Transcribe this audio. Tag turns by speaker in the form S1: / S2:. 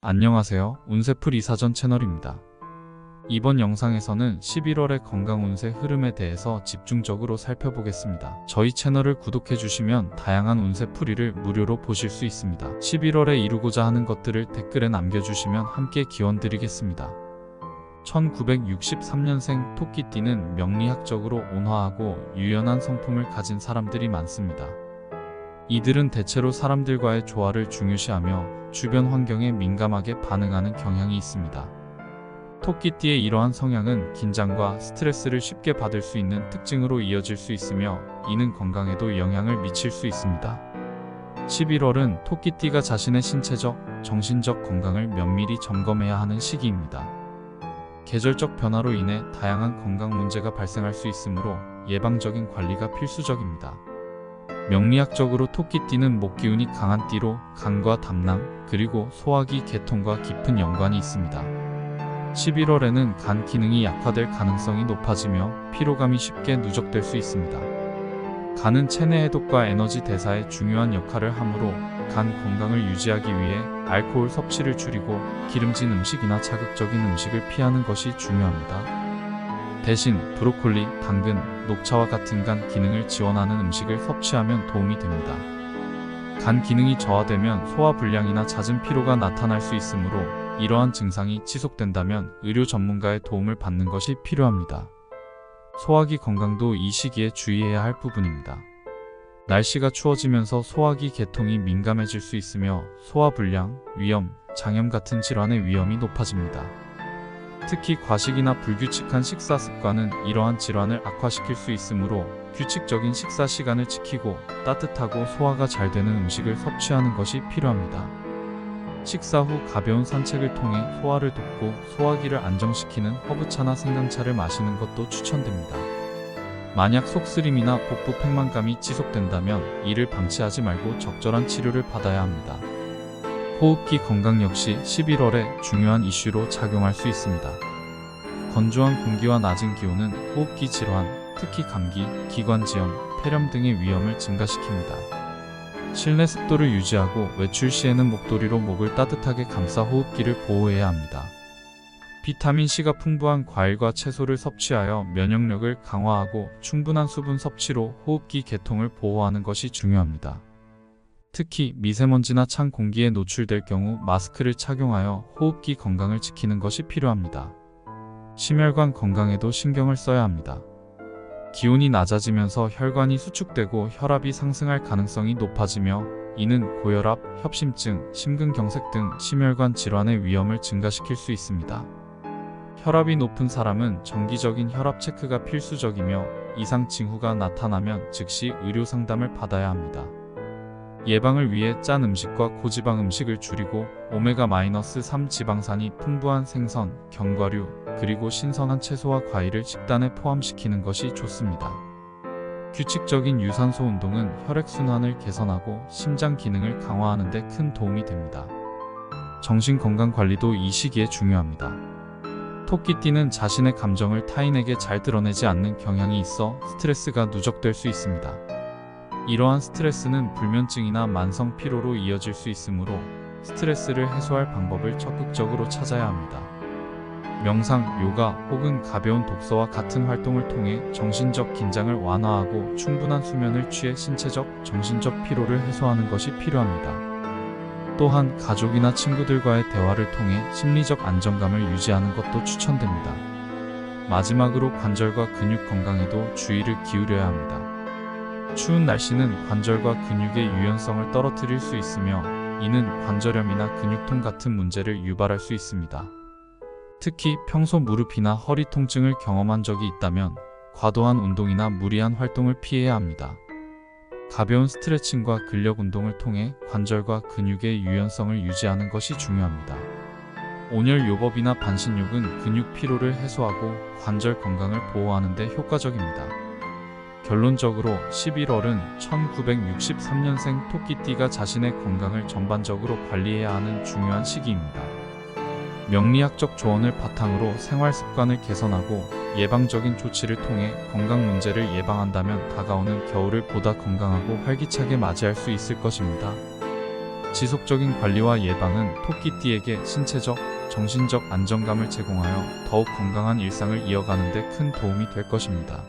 S1: 안녕하세요. 운세풀 이사전 채널입니다. 이번 영상에서는 11월의 건강 운세 흐름에 대해서 집중적으로 살펴보겠습니다. 저희 채널을 구독해주시면 다양한 운세풀이를 무료로 보실 수 있습니다. 11월에 이루고자 하는 것들을 댓글에 남겨주시면 함께 기원드리겠습니다. 1963년생 토끼띠는 명리학적으로 온화하고 유연한 성품을 가진 사람들이 많습니다. 이들은 대체로 사람들과의 조화를 중요시하며 주변 환경에 민감하게 반응하는 경향이 있습니다. 토끼띠의 이러한 성향은 긴장과 스트레스를 쉽게 받을 수 있는 특징으로 이어질 수 있으며 이는 건강에도 영향을 미칠 수 있습니다. 11월은 토끼띠가 자신의 신체적, 정신적 건강을 면밀히 점검해야 하는 시기입니다. 계절적 변화로 인해 다양한 건강 문제가 발생할 수 있으므로 예방적인 관리가 필수적입니다. 명리학적으로 토끼띠는 목기운이 강한 띠로 간과 담낭, 그리고 소화기 계통과 깊은 연관이 있습니다. 11월에는 간 기능이 약화될 가능성이 높아지며 피로감이 쉽게 누적될 수 있습니다. 간은 체내 해독과 에너지 대사에 중요한 역할을 하므로 간 건강을 유지하기 위해 알코올 섭취를 줄이고 기름진 음식이나 자극적인 음식을 피하는 것이 중요합니다. 대신 브로콜리, 당근, 녹차와 같은 간 기능을 지원하는 음식을 섭취하면 도움이 됩니다. 간 기능이 저하되면 소화불량이나 잦은 피로가 나타날 수 있으므로 이러한 증상이 지속된다면 의료 전문가의 도움을 받는 것이 필요합니다. 소화기 건강도 이 시기에 주의해야 할 부분입니다. 날씨가 추워지면서 소화기 계통이 민감해질 수 있으며 소화불량, 위염, 장염 같은 질환의 위험이 높아집니다. 특히 과식이나 불규칙한 식사 습관은 이러한 질환을 악화시킬 수 있으므로 규칙적인 식사 시간을 지키고 따뜻하고 소화가 잘 되는 음식을 섭취하는 것이 필요합니다. 식사 후 가벼운 산책을 통해 소화를 돕고 소화기를 안정시키는 허브차나 생강차를 마시는 것도 추천됩니다. 만약 속쓰림이나 복부 팽만감이 지속된다면 이를 방치하지 말고 적절한 치료를 받아야 합니다. 호흡기 건강 역시 11월에 중요한 이슈로 작용할 수 있습니다. 건조한 공기와 낮은 기온은 호흡기 질환, 특히 감기, 기관지염, 폐렴 등의 위험을 증가시킵니다. 실내 습도를 유지하고 외출 시에는 목도리로 목을 따뜻하게 감싸 호흡기를 보호해야 합니다. 비타민C가 풍부한 과일과 채소를 섭취하여 면역력을 강화하고 충분한 수분 섭취로 호흡기 계통을 보호하는 것이 중요합니다. 특히 미세먼지나 찬 공기에 노출될 경우 마스크를 착용하여 호흡기 건강을 지키는 것이 필요합니다. 심혈관 건강에도 신경을 써야 합니다. 기온이 낮아지면서 혈관이 수축되고 혈압이 상승할 가능성이 높아지며 이는 고혈압, 협심증, 심근경색 등 심혈관 질환의 위험을 증가시킬 수 있습니다. 혈압이 높은 사람은 정기적인 혈압 체크가 필수적이며 이상 징후가 나타나면 즉시 의료 상담을 받아야 합니다. 예방을 위해 짠 음식과 고지방 음식을 줄이고 오메가-3 지방산이 풍부한 생선, 견과류, 그리고 신선한 채소와 과일을 식단에 포함시키는 것이 좋습니다. 규칙적인 유산소 운동은 혈액순환을 개선하고 심장 기능을 강화하는 데 큰 도움이 됩니다. 정신건강관리도 이 시기에 중요합니다. 토끼띠는 자신의 감정을 타인에게 잘 드러내지 않는 경향이 있어 스트레스가 누적될 수 있습니다. 이러한 스트레스는 불면증이나 만성 피로로 이어질 수 있으므로 스트레스를 해소할 방법을 적극적으로 찾아야 합니다. 명상, 요가 혹은 가벼운 독서와 같은 활동을 통해 정신적 긴장을 완화하고 충분한 수면을 취해 신체적, 정신적 피로를 해소하는 것이 필요합니다. 또한 가족이나 친구들과의 대화를 통해 심리적 안정감을 유지하는 것도 추천됩니다. 마지막으로 관절과 근육 건강에도 주의를 기울여야 합니다. 추운 날씨는 관절과 근육의 유연성을 떨어뜨릴 수 있으며 이는 관절염이나 근육통 같은 문제를 유발할 수 있습니다. 특히 평소 무릎이나 허리 통증을 경험한 적이 있다면 과도한 운동이나 무리한 활동을 피해야 합니다. 가벼운 스트레칭과 근력 운동을 통해 관절과 근육의 유연성을 유지하는 것이 중요합니다. 온열 요법이나 반신욕은 근육 피로를 해소하고 관절 건강을 보호하는 데 효과적입니다. 결론적으로 11월은 1963년생 토끼띠가 자신의 건강을 전반적으로 관리해야 하는 중요한 시기입니다. 명리학적 조언을 바탕으로 생활 습관을 개선하고 예방적인 조치를 통해 건강 문제를 예방한다면 다가오는 겨울을 보다 건강하고 활기차게 맞이할 수 있을 것입니다. 지속적인 관리와 예방은 토끼띠에게 신체적, 정신적 안정감을 제공하여 더욱 건강한 일상을 이어가는 데 큰 도움이 될 것입니다.